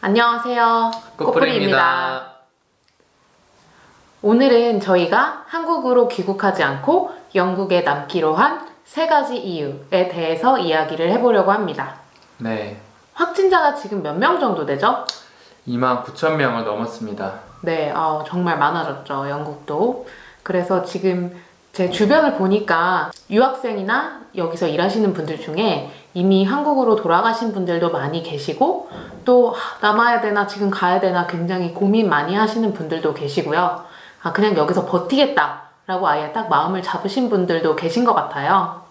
안녕하세요. 꽃뿌리입니다. 오늘은 저희가 한국으로 귀국하지 않고 영국에 남기로 한 3가지 이유에 대해서 이야기를 해보려고 합니다. 네, 확진자가 지금 몇 명 정도 되죠? 29,000명을 넘었습니다. 네, 정말 많아졌죠, 영국도. 그래서 지금 제 주변을 보니까 유학생이나 여기서 일하시는 분들 중에 이미 한국으로 돌아가신 분들도 많이 계시고, 또 남아야 되나 지금 가야 되나 굉장히 고민 많이 하시는 분들도 계시고요. 그냥 여기서 버티겠다 라고 아예 딱 마음을 잡으신 분들도 계신 것 같아요.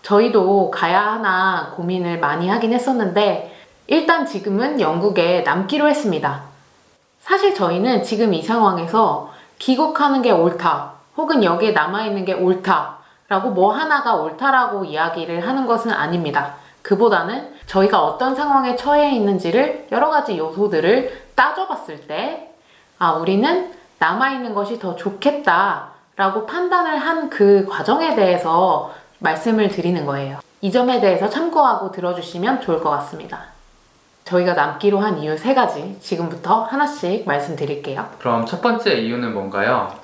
저희도 가야 하나 고민을 많이 하긴 했었는데 일단 지금은 영국에 남기로 했습니다. 사실 저희는 지금 이 상황에서 귀국하는 게 옳다, 혹은 여기에 남아있는 게 옳다 라고 뭐 하나가 옳다라고 이야기를 하는 것은 아닙니다. 그보다는 저희가 어떤 상황에 처해 있는지를 여러 가지 요소들을 따져봤을 때 우리는 남아있는 것이 더 좋겠다 라고 판단을 한 그 과정에 대해서 말씀을 드리는 거예요. 이 점에 대해서 참고하고 들어주시면 좋을 것 같습니다. 저희가 남기로 한 이유 3가지 지금부터 하나씩 말씀드릴게요. 그럼 첫 번째 이유는 뭔가요?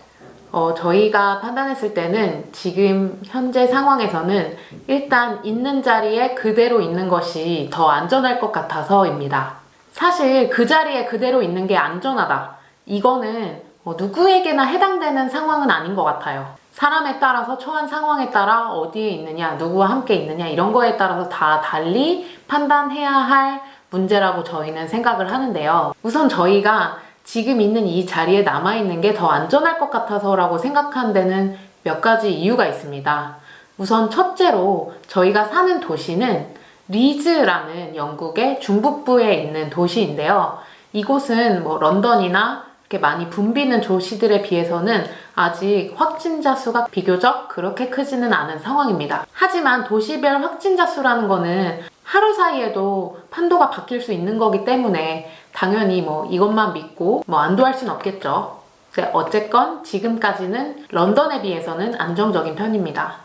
저희가 판단했을 때는 지금 현재 상황에서는 일단 있는 자리에 그대로 있는 것이 더 안전할 것 같아서입니다. 사실 그 자리에 그대로 있는 게 안전하다, 이거는 누구에게나 해당되는 상황은 아닌 것 같아요. 사람에 따라서, 처한 상황에 따라 어디에 있느냐, 누구와 함께 있느냐, 이런 거에 따라서 다 달리 판단해야 할 문제라고 저희는 생각을 하는데요. 우선 저희가 지금 있는 이 자리에 남아있는 게 더 안전할 것 같아서라고 생각한 데는 몇 가지 이유가 있습니다. 우선 첫째로 저희가 사는 도시는 리즈라는 영국의 중북부에 있는 도시인데요. 이곳은 런던이나 이렇게 많이 붐비는 도시들에 비해서는 아직 확진자 수가 비교적 그렇게 크지는 않은 상황입니다. 하지만 도시별 확진자 수라는 거는 하루 사이에도 판도가 바뀔 수 있는 거기 때문에 당연히 이것만 믿고 안도할 순 없겠죠. 어쨌건 지금까지는 런던에 비해서는 안정적인 편입니다.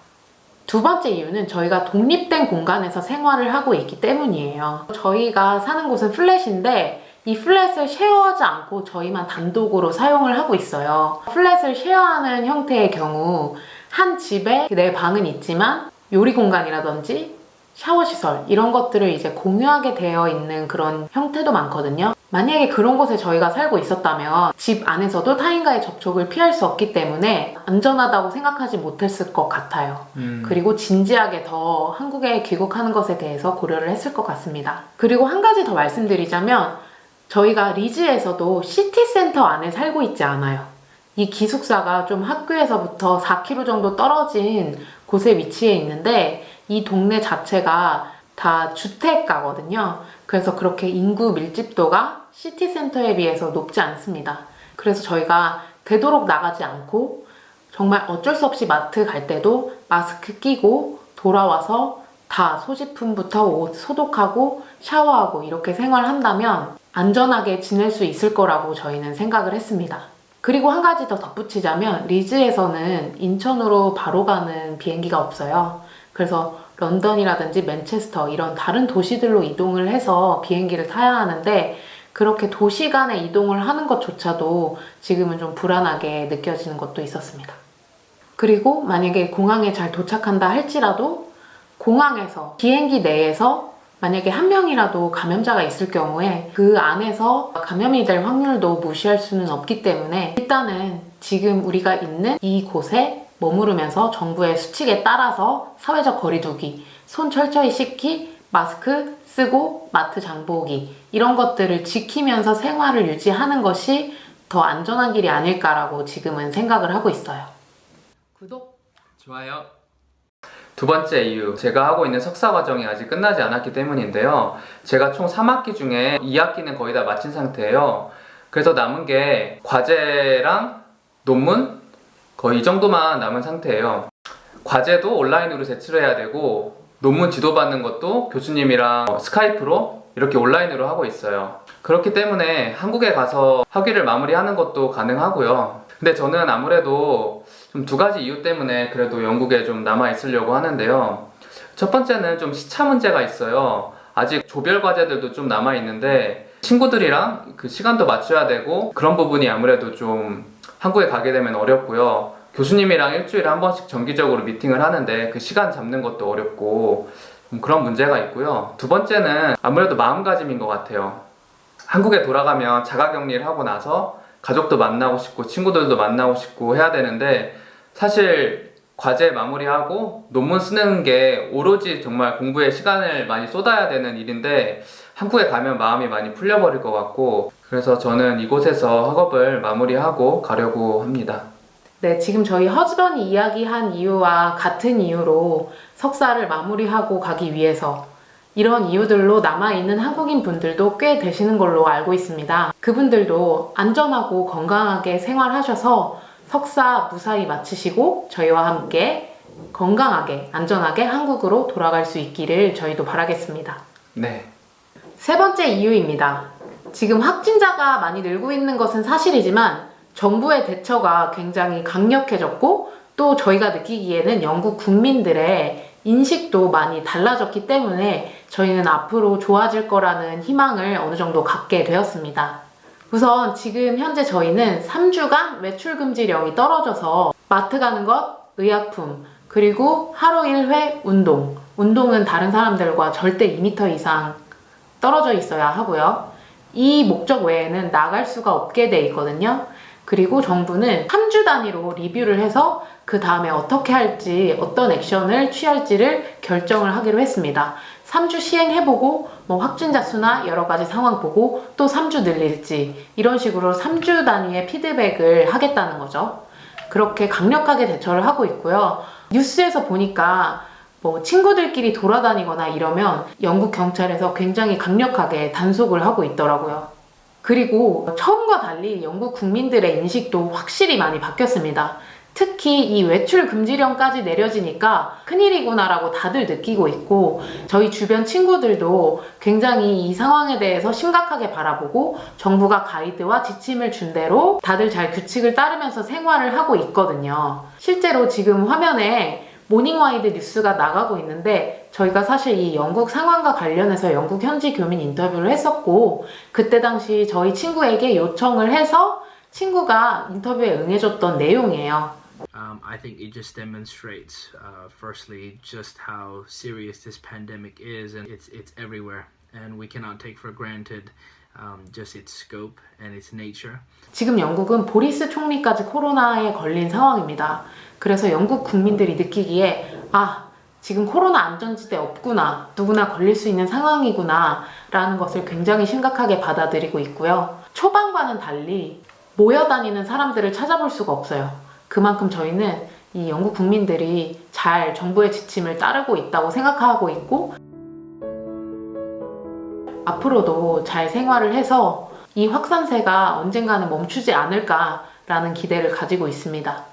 두 번째 이유는 저희가 독립된 공간에서 생활을 하고 있기 때문이에요. 저희가 사는 곳은 플랫인데 이 플랫을 쉐어하지 않고 저희만 단독으로 사용을 하고 있어요. 플랫을 쉐어하는 형태의 경우 한 집에 내 방은 있지만 요리 공간이라든지 샤워시설 이런 것들을 이제 공유하게 되어 있는 그런 형태도 많거든요. 만약에 그런 곳에 저희가 살고 있었다면 집 안에서도 타인과의 접촉을 피할 수 없기 때문에 안전하다고 생각하지 못했을 것 같아요. 그리고 진지하게 더 한국에 귀국하는 것에 대해서 고려를 했을 것 같습니다. 그리고 한 가지 더 말씀드리자면 저희가 리즈에서도 시티센터 안에 살고 있지 않아요. 이 기숙사가 좀 학교에서부터 4km 정도 떨어진 곳에 위치해 있는데 이 동네 자체가 다 주택가거든요. 그래서 그렇게 인구 밀집도가 시티센터에 비해서 높지 않습니다. 그래서 저희가 되도록 나가지 않고 정말 어쩔 수 없이 마트 갈 때도 마스크 끼고 돌아와서 다 소지품부터 옷 소독하고 샤워하고 이렇게 생활한다면 안전하게 지낼 수 있을 거라고 저희는 생각을 했습니다. 그리고 한 가지 더 덧붙이자면 리즈에서는 인천으로 바로 가는 비행기가 없어요. 그래서 런던이라든지 맨체스터 이런 다른 도시들로 이동을 해서 비행기를 타야 하는데 그렇게 도시 간에 이동을 하는 것조차도 지금은 좀 불안하게 느껴지는 것도 있었습니다. 그리고 만약에 공항에 잘 도착한다 할지라도 공항에서 비행기 내에서 만약에 한 명이라도 감염자가 있을 경우에 그 안에서 감염이 될 확률도 무시할 수는 없기 때문에 일단은 지금 우리가 있는 이곳에 머무르면서 정부의 수칙에 따라서 사회적 거리두기, 손 철저히 씻기, 마스크 쓰고 마트 장보기 이런 것들을 지키면서 생활을 유지하는 것이 더 안전한 길이 아닐까라고 지금은 생각을 하고 있어요. 구독! 좋아요. 두 번째 이유, 제가 하고 있는 석사 과정이 아직 끝나지 않았기 때문인데요. 제가 총 3학기 중에 2학기는 거의 다 마친 상태예요. 그래서 남은 게 과제랑 논문? 거의 이 정도만 남은 상태예요. 과제도 온라인으로 제출을 해야 되고 논문 지도받는 것도 교수님이랑 스카이프로 이렇게 온라인으로 하고 있어요. 그렇기 때문에 한국에 가서 학위를 마무리하는 것도 가능하고요. 근데 저는 아무래도 좀 2가지 이유 때문에 그래도 영국에 좀 남아 있으려고 하는데요. 첫 번째는 좀 시차 문제가 있어요. 아직 조별 과제들도 좀 남아 있는데 친구들이랑 그 시간도 맞춰야 되고 그런 부분이 아무래도 좀 한국에 가게 되면 어렵고요. 교수님이랑 일주일에 한 번씩 정기적으로 미팅을 하는데 그 시간 잡는 것도 어렵고 그런 문제가 있고요. 두 번째는 아무래도 마음가짐인 것 같아요. 한국에 돌아가면 자가격리를 하고 나서 가족도 만나고 싶고 친구들도 만나고 싶고 해야 되는데 사실 과제 마무리하고 논문 쓰는 게 오로지 정말 공부에 시간을 많이 쏟아야 되는 일인데 한국에 가면 마음이 많이 풀려버릴 것 같고 그래서 저는 이곳에서 학업을 마무리하고 가려고 합니다. 네, 지금 저희 허즈번이 이야기한 이유와 같은 이유로 석사를 마무리하고 가기 위해서 이런 이유들로 남아있는 한국인 분들도 꽤 되시는 걸로 알고 있습니다. 그분들도 안전하고 건강하게 생활하셔서 석사 무사히 마치시고 저희와 함께 건강하게, 안전하게 한국으로 돌아갈 수 있기를 저희도 바라겠습니다. 네. 세 번째 이유입니다. 지금 확진자가 많이 늘고 있는 것은 사실이지만 정부의 대처가 굉장히 강력해졌고 또 저희가 느끼기에는 영국 국민들의 인식도 많이 달라졌기 때문에 저희는 앞으로 좋아질 거라는 희망을 어느 정도 갖게 되었습니다. 우선 지금 현재 저희는 3주간 외출 금지령이 떨어져서 마트 가는 것, 의약품, 그리고 하루 1회 운동. 운동은 다른 사람들과 절대 2m 이상 떨어져 있어야 하고요. 이 목적 외에는 나갈 수가 없게 돼 있거든요. 그리고 정부는 3주 단위로 리뷰를 해서 그 다음에 어떻게 할지, 어떤 액션을 취할지를 결정을 하기로 했습니다. 3주 시행해보고 확진자 수나 여러 가지 상황 보고 또 3주 늘릴지 이런 식으로 3주 단위의 피드백을 하겠다는 거죠. 그렇게 강력하게 대처를 하고 있고요. 뉴스에서 보니까 친구들끼리 돌아다니거나 이러면 영국 경찰에서 굉장히 강력하게 단속을 하고 있더라고요. 그리고 처음과 달리 영국 국민들의 인식도 확실히 많이 바뀌었습니다. 특히 이 외출 금지령까지 내려지니까 큰일이구나라고 다들 느끼고 있고 저희 주변 친구들도 굉장히 이 상황에 대해서 심각하게 바라보고 정부가 가이드와 지침을 준 대로 다들 잘 규칙을 따르면서 생활을 하고 있거든요. 실제로 지금 화면에 모닝와이드 뉴스가 나가고 있는데 저희가 사실 이 영국 상황과 관련해서 영국 현지 교민 인터뷰를 했었고 그때 당시 저희 친구에게 요청을 해서 친구가 인터뷰에 응해줬던 내용이에요. I think it just demonstrates, firstly, just how serious this pandemic is, and it's everywhere, and we cannot take for granted just its scope and its nature. 지금 영국은 보리스 총리까지 코로나에 걸린 상황입니다. 그래서 영국 국민들이 느끼기에 지금 코로나 안전지대 없구나, 누구나 걸릴 수 있는 상황이구나 라는 것을 굉장히 심각하게 받아들이고 있고요. 초반과는 달리 모여다니는 사람들을 찾아볼 수가 없어요. 그만큼 저희는 이 영국 국민들이 잘 정부의 지침을 따르고 있다고 생각하고 있고 앞으로도 잘 생활을 해서 이 확산세가 언젠가는 멈추지 않을까라는 기대를 가지고 있습니다.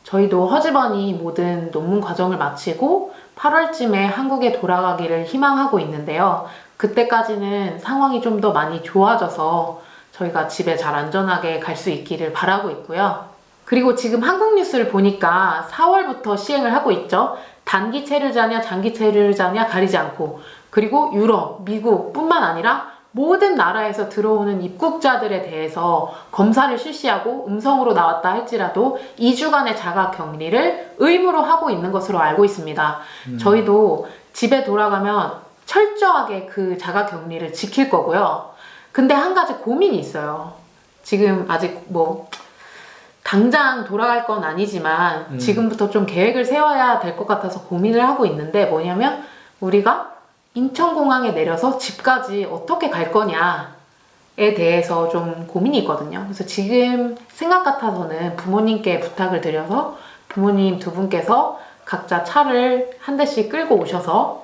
저희도 허즈번이 모든 논문 과정을 마치고 8월쯤에 한국에 돌아가기를 희망하고 있는데요. 그때까지는 상황이 좀 더 많이 좋아져서 저희가 집에 잘 안전하게 갈 수 있기를 바라고 있고요. 그리고 지금 한국 뉴스를 보니까 4월부터 시행을 하고 있죠. 단기 체류자냐 장기 체류자냐 가리지 않고 그리고 유럽, 미국 뿐만 아니라 모든 나라에서 들어오는 입국자들에 대해서 검사를 실시하고 음성으로 나왔다 할지라도 2주간의 자가격리를 의무로 하고 있는 것으로 알고 있습니다. 저희도 집에 돌아가면 철저하게 그 자가격리를 지킬 거고요. 근데 한 가지 고민이 있어요. 지금 아직 당장 돌아갈 건 아니지만 지금부터 좀 계획을 세워야 될 것 같아서 고민을 하고 있는데 뭐냐면 우리가 인천공항에 내려서 집까지 어떻게 갈 거냐에 대해서 좀 고민이 있거든요. 그래서 지금 생각 같아서는 부모님께 부탁을 드려서 부모님 두 분께서 각자 차를 한 대씩 끌고 오셔서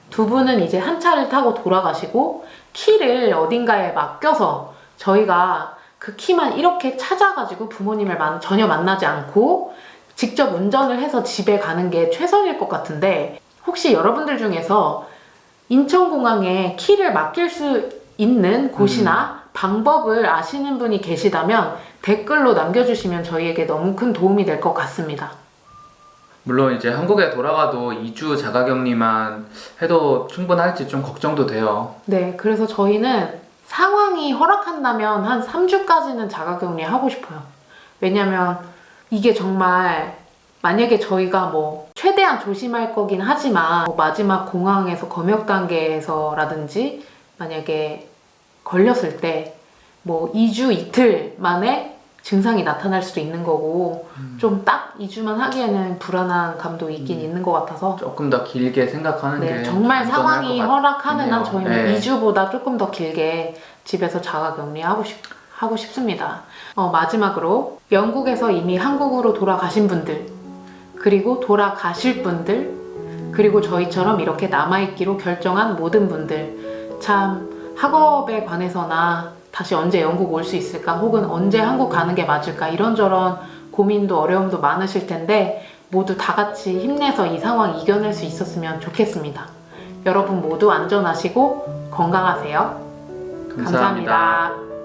두 분은 이제 한 차를 타고 돌아가시고 키를 어딘가에 맡겨서 저희가 그 키만 이렇게 찾아가지고 부모님을 전혀 만나지 않고 직접 운전을 해서 집에 가는 게 최선일 것 같은데 혹시 여러분들 중에서 인천공항에 키를 맡길 수 있는 곳이나 방법을 아시는 분이 계시다면 댓글로 남겨주시면 저희에게 너무 큰 도움이 될 것 같습니다. 물론 이제 한국에 돌아가도 2주 자가격리만 해도 충분할지 좀 걱정도 돼요. 네, 그래서 저희는 상황이 허락한다면 한 3주까지는 자가격리 하고 싶어요. 왜냐면 이게 정말 만약에 저희가 뭐 최대한 조심할 거긴 하지만 뭐 마지막 공항에서 검역 단계에서라든지 만약에 걸렸을 때 뭐 2주 이틀 만에 증상이 나타날 수도 있는 거고 좀 딱 2주만 하기에는 불안한 감도 있긴 있는 것 같아서 조금 더 길게 생각하는 네, 게 정말 안전할 상황이 것 허락하는 한 같네요. 저희는 네. 2주보다 조금 더 길게 집에서 자가격리 하고 싶습니다. 마지막으로 영국에서 이미 한국으로 돌아가신 분들 그리고 돌아가실 분들 그리고 저희처럼 이렇게 남아있기로 결정한 모든 분들 참 학업에 관해서나 다시 언제 영국 올 수 있을까 혹은 언제 한국 가는 게 맞을까 이런저런 고민도 어려움도 많으실 텐데 모두 다 같이 힘내서 이 상황 이겨낼 수 있었으면 좋겠습니다. 여러분 모두 안전하시고 건강하세요. 감사합니다. 감사합니다.